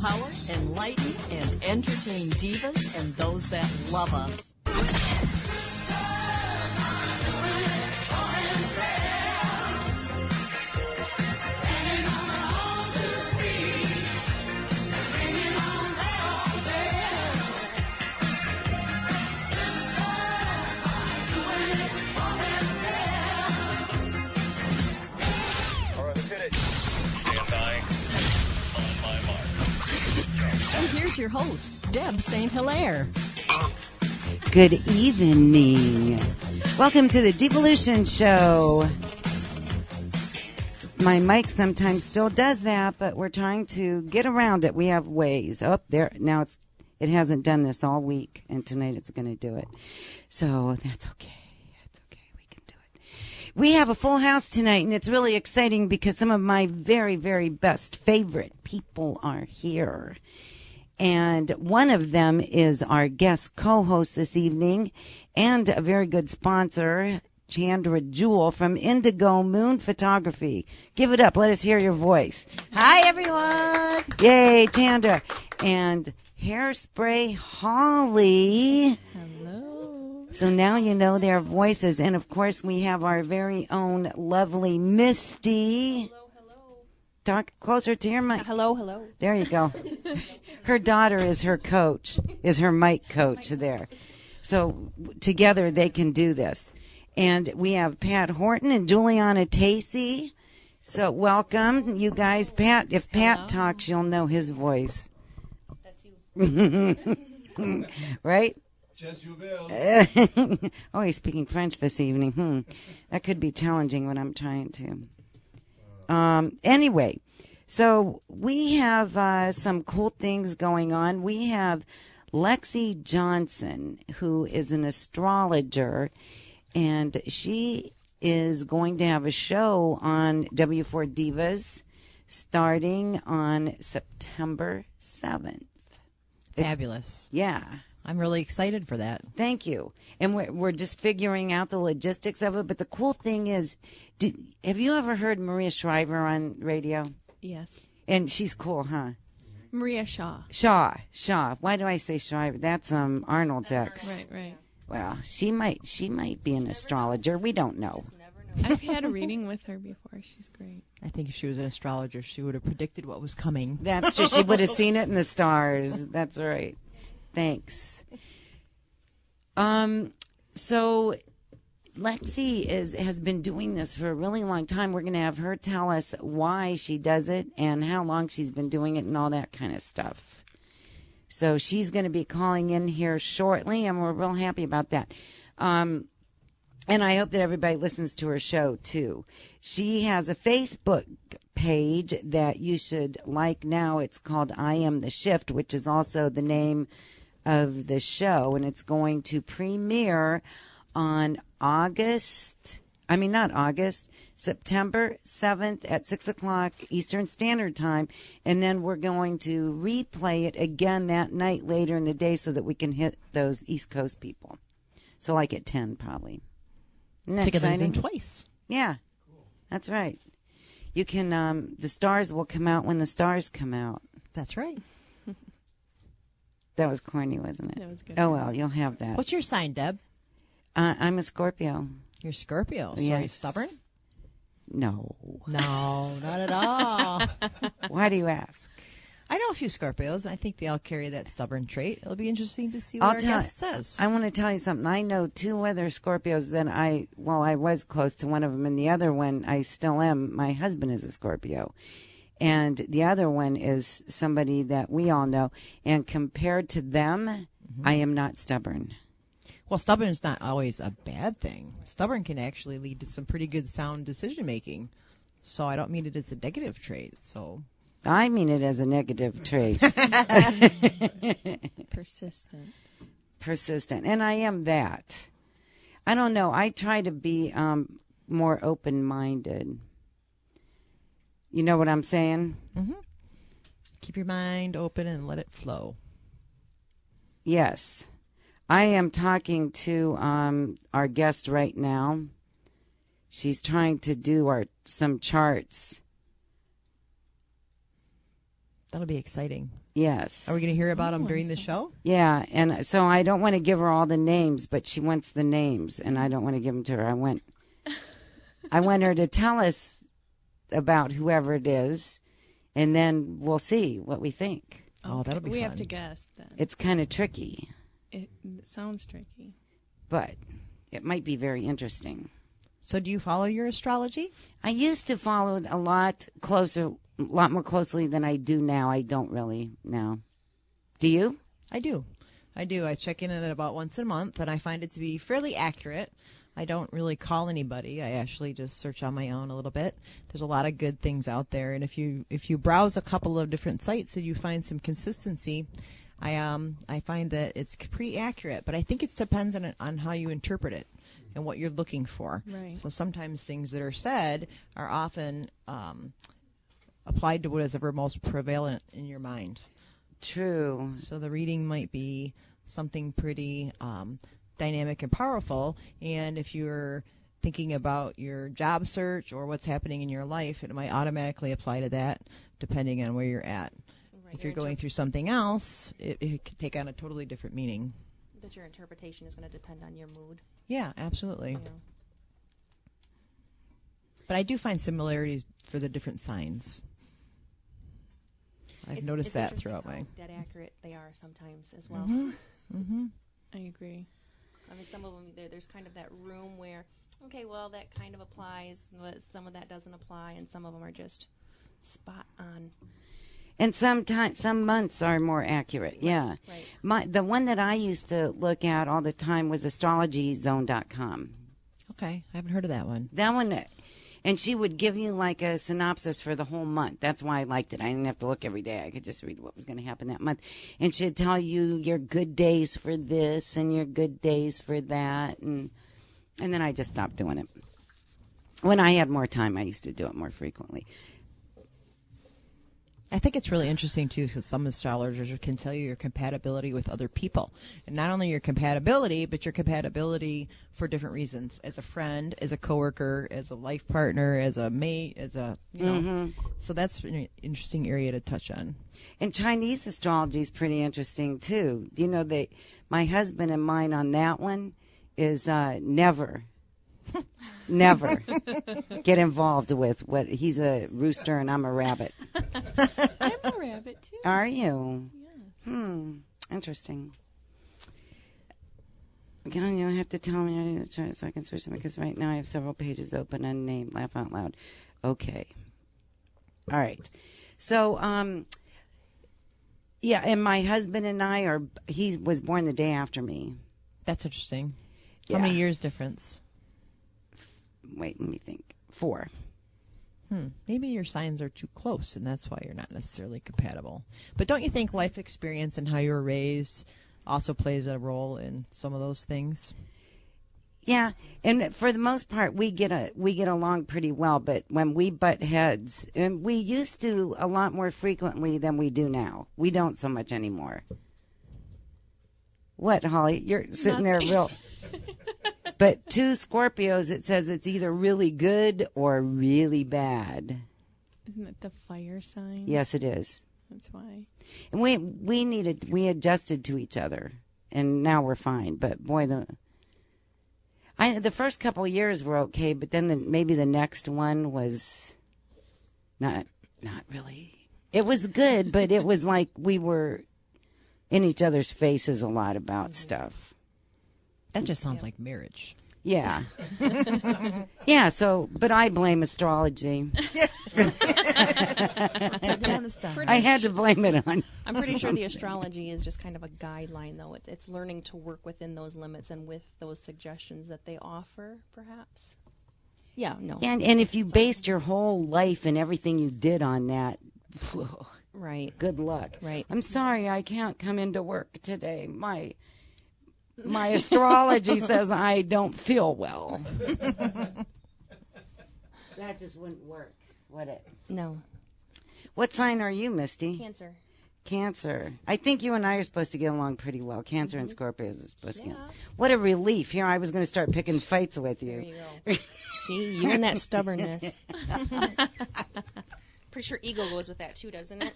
empower, enlighten, and entertain divas and those that love us. And here's your host, Deb St.Hilaire. Good evening. Welcome to the Divalution show. My mic sometimes still does that, but we're trying to get around it. We have ways. Oh, there. Now it hasn't done this all week, and tonight it's going to do it. So that's okay. We have a full house tonight, and it's really exciting because some of my very, very best favorite people are here. And one of them is our guest co-host this evening and a very good sponsor, Chandra Jewell from Indigo Moon Photography. Give it up. Let us hear your voice. Hi, everyone. Yay, Chandra. And Hairspray Holly. Hello. So now you know their voices. And, of course, we have our very own lovely Misty. Hello. Talk closer to your mic. Hello. There you go. Her daughter is her coach, is her mic coach there. So together they can do this. And we have Pat Horton and Juliana Tacey. So welcome, you guys. Pat, if Pat talks, you'll know his voice. That's you. Right? Just you will. Oh, he's speaking French this evening. That could be challenging when I'm trying to. Anyway, so we have some cool things going on. We have Lexi Johnson, who is an astrologer, and she is going to have a show on W4 Divas starting on September 7th. Fabulous. Yeah. I'm really excited for that. Thank you. And we're just figuring out the logistics of it. But the cool thing is, have you ever heard Maria Shriver on radio? Yes. And she's cool, huh? Maria Shaw. Shaw. Why do I say Shriver? That's Arnold's ex. Right. Well, she might be an astrologer. We don't know. I've had a reading with her before. She's great. I think if she was an astrologer, she would have predicted what was coming. That's true. She would have seen it in the stars. That's right. Thanks. So Lexi has been doing this for a really long time. We're going to have her tell us why she does it and how long she's been doing it and all that kind of stuff. So she's going to be calling in here shortly, and we're real happy about that. And I hope that everybody listens to her show, too. She has a Facebook page that you should like now. It's called I Am the Shift, which is also the name of the show, and it's going to premiere on September 7th at 6 o'clock Eastern Standard Time, and then we're going to replay it again that night later in the day so that we can hit those East Coast people. So like at 10 probably. Isn't that Together exciting? twice. Yeah, that's right. You can, the stars will come out when the stars come out. That's right. That was corny, wasn't it? That was good. Oh, well, you'll have that. What's your sign, Deb? I'm a Scorpio. You're Scorpio. So are you Yes. stubborn? No. No, not at all. Why do you ask? I know a few Scorpios. I think they all carry that stubborn trait. It'll be interesting to see what our guest says. I want to tell you something. I know two other Scorpios that I was close to one of them, and the other one I still am. My husband is a Scorpio. And the other one is somebody that we all know. And compared to them, I am not stubborn. Well, stubborn is not always a bad thing. Stubborn can actually lead to some pretty good sound decision making. So I don't mean it as a negative trait. So I mean it as a negative trait. Persistent. And I am that. I don't know. I try to be more open-minded. You know what I'm saying? Mm-hmm. Keep your mind open and let it flow. Yes. I am talking to our guest right now. She's trying to do some charts. That'll be exciting. Yes. Are we going to hear about them during the show? Yeah, and so I don't want to give her all the names, but she wants the names, and I don't want to give them to her. I want her to tell us about whoever it is, and then we'll see what we think. Oh, that'll be We fun. have to guess then. It's kind of tricky, It sounds tricky. but it might be very interesting. So do you follow your astrology? I used to follow it a lot more closely than I do now. I don't really now. Do you? I do. I check in at about once a month, and I find it to be fairly accurate. I don't really call anybody. I actually just search on my own a little bit. There's a lot of good things out there, and if you browse a couple of different sites and you find some consistency, I find that it's pretty accurate. But I think it depends on how you interpret it and what you're looking for. Right. So sometimes things that are said are often applied to whatever most prevalent in your mind. True. So the reading might be something pretty dynamic and powerful, and if you're thinking about your job search or what's happening in your life, it might automatically apply to that depending on where you're at. Right, If you're going through something else, it could take on a totally different meaning. that your interpretation is going to depend on your mood. Yeah, absolutely. Yeah. But I do find similarities for the different signs. I've noticed that interesting throughout how my... dead accurate they are sometimes as well. Mm-hmm. I agree. I mean, some of them, there's kind of that room where, okay, well, that kind of applies, but some of that doesn't apply, and some of them are just spot on. And sometimes some months are more accurate. Yeah. Right. The one that I used to look at all the time was astrologyzone.com. Okay, I haven't heard of that one. That one, and she would give you like a synopsis for the whole month. That's why I liked it. I didn't have to look every day. I could just read what was going to happen that month. And she'd tell you your good days for this and your good days for that. And then I just stopped doing it. When I had more time, I used to do it more frequently. I think it's really interesting, too, because some astrologers can tell you your compatibility with other people. And not only your compatibility, but your compatibility for different reasons. As a friend, as a coworker, as a life partner, as a mate, as a, you know. So that's an interesting area to touch on. And Chinese astrology is pretty interesting, too. You know, my husband and mine on that one is never get involved with what he's a rooster and I'm a rabbit. I'm a rabbit too. Are you? Yeah. Interesting. Again, you have to tell me I need to try so I can switch them because right now I have several pages open unnamed. Laugh out loud. Okay. All right. So, yeah, and my husband and he was born the day after me. That's interesting. Yeah. How many years difference? Wait, let me think. 4. Maybe your signs are too close, and that's why you're not necessarily compatible. But don't you think life experience and how you were raised also plays a role in some of those things? Yeah, and for the most part, we get along pretty well. But when we butt heads, and we used to a lot more frequently than we do now. We don't so much anymore. What, Holly? You're sitting there real. But 2 Scorpios, it says it's either really good or really bad. Isn't it the fire sign? Yes, it is. That's why. And we adjusted to each other, and now we're fine. But boy, the first couple of years were okay, but then maybe the next one was not really. It was good, but it was like we were in each other's faces a lot about stuff. That just sounds like marriage. Yeah. Yeah, but I blame astrology. I had to blame it on. I'm pretty sure the astrology is just kind of a guideline, though. It's learning to work within those limits and with those suggestions that they offer, perhaps. Yeah, no. And if you based your whole life and everything you did on that, Right. good luck. Right. I'm sorry I can't come into work today. My astrology says I don't feel well. That just wouldn't work, would it? No. What sign are you, Misty? Cancer. Cancer. I think you and I are supposed to get along pretty well. Cancer and Scorpios are supposed to get. Yeah. What a relief. Here I was going to start picking fights with There you. you go. See, you and that stubbornness. Pretty sure ego goes with that too, doesn't it?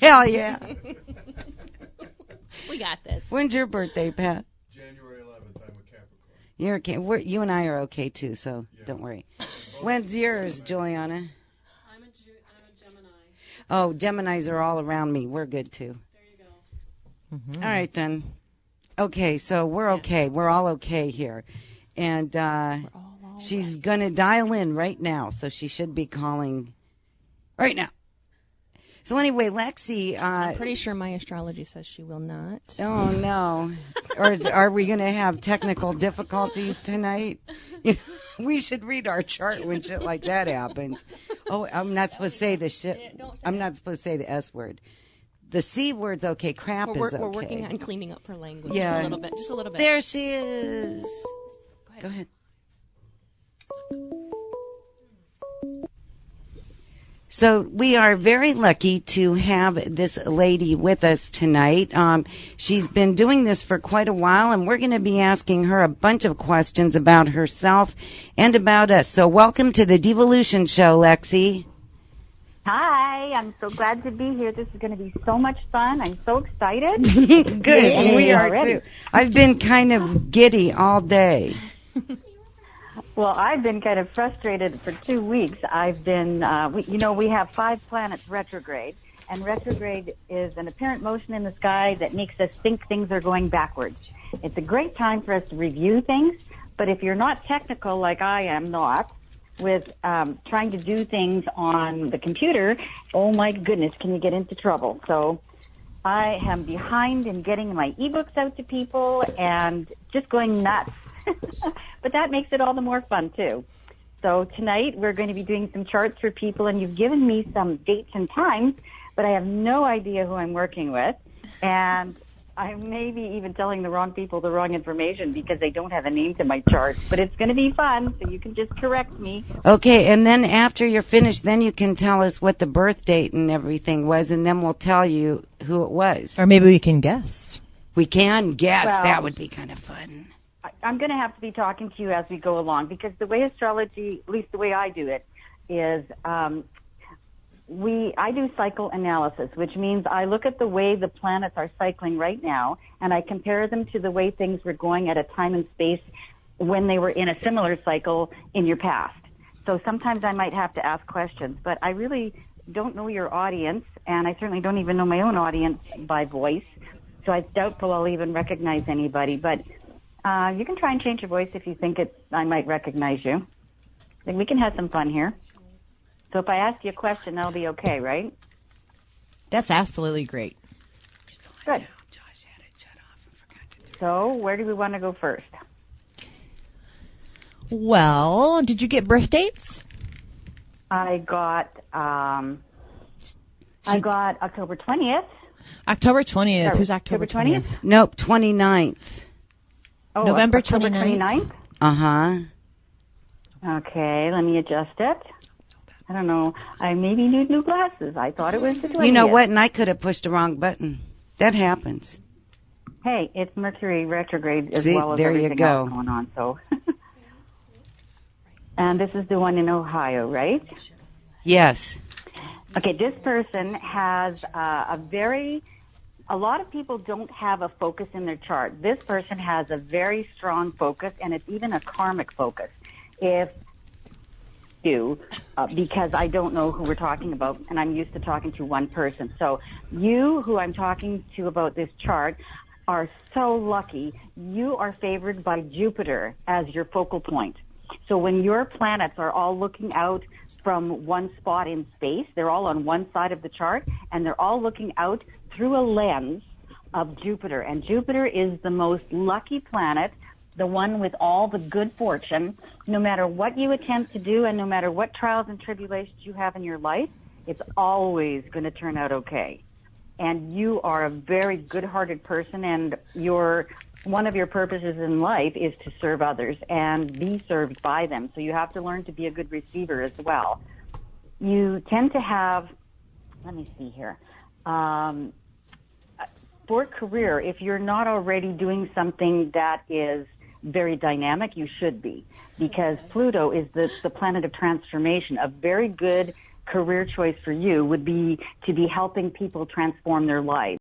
Hell yeah. We got this. When's your birthday, Pat? January 11th, I'm a Capricorn. You're okay. You and I are okay too, so don't worry. When's yours, Juliana? I'm a Gemini. Oh, Geminis are all around me. We're good too. There you go. All right then. Okay, so we're okay. We're all okay here, and she's gonna dial in right now, so she should be calling right now. So anyway, Lexi. I'm pretty sure my astrology says she will not. Oh no! Are we going to have technical difficulties tonight? We should read our chart when shit like that happens. Oh, I'm not supposed to say the shit. I'm not supposed to say the S word. The C word's okay. Crap is okay. We're working on cleaning up her language Yeah. a little bit, just a little bit. There she is. Go ahead. So we are very lucky to have this lady with us tonight. She's been doing this for quite a while, and we're going to be asking her a bunch of questions about herself and about us. So welcome to the Divalution show, Lexi. Hi, I'm so glad to be here. This is going to be so much fun. I'm so excited. Good, and we are already. too. I've been kind of giddy all day. Well, I've been kind of frustrated for 2 weeks. I've been, we have 5 planets retrograde, and retrograde is an apparent motion in the sky that makes us think things are going backwards. It's a great time for us to review things, but if you're not technical like I am not, with trying to do things on the computer, oh my goodness, can you get into trouble? So I am behind in getting my ebooks out to people and just going nuts. But that makes it all the more fun, too. So tonight we're going to be doing some charts for people, and you've given me some dates and times, but I have no idea who I'm working with. And I may be even telling the wrong people the wrong information because they don't have a name to my chart. But it's going to be fun, so you can just correct me. Okay, and then after you're finished, then you can tell us what the birth date and everything was, and then we'll tell you who it was. Or maybe we can guess. We can guess. Well, that would be kind of fun. I'm going to have to be talking to you as we go along because the way astrology, at least the way I do it, is I do cycle analysis, which means I look at the way the planets are cycling right now, and I compare them to the way things were going at a time and space when they were in a similar cycle in your past. So sometimes I might have to ask questions, but I really don't know your audience, and I certainly don't even know my own audience by voice, so it's doubtful I'll even recognize anybody, but you can try and change your voice if you think I might recognize you. Then we can have some fun here. So if I ask you a question, that'll be okay, right? That's absolutely great. Good. So where do we want to go first? Well, did you get birth dates? I got October 20th. October 20th. Sorry, Who's October 20th? Nope, 29th. Oh, November October 29th? Uh-huh. Okay, let me adjust it. I don't know. I maybe need new glasses. I thought it was the 20th. You know what? And I could have pushed the wrong button. That happens. Hey, it's Mercury retrograde as See, well as there you everything go. else going on. So, and this is the one in Ohio, right? Yes. Okay, this person has a lot of people don't have a focus in their chart. This person has a very strong focus, and it's even a karmic focus. If you, because I don't know who we're talking about, and I'm used to talking to one person. So you, who I'm talking to about this chart, are so lucky. You are favored by Jupiter as your focal point. So when your planets are all looking out from one spot in space, they're all on one side of the chart, and they're all looking out through a lens of Jupiter. And Jupiter is the most lucky planet, the one with all the good fortune. No matter what you attempt to do and no matter what trials and tribulations you have in your life, it's always going to turn out okay. And you are a very good-hearted person, and one of your purposes in life is to serve others and be served by them. So you have to learn to be a good receiver as well. You tend to have, let me see here, for career, if you're not already doing something that is very dynamic, you should be, because Pluto is the planet of transformation, a very good career choice for you would be to be helping people transform their lives.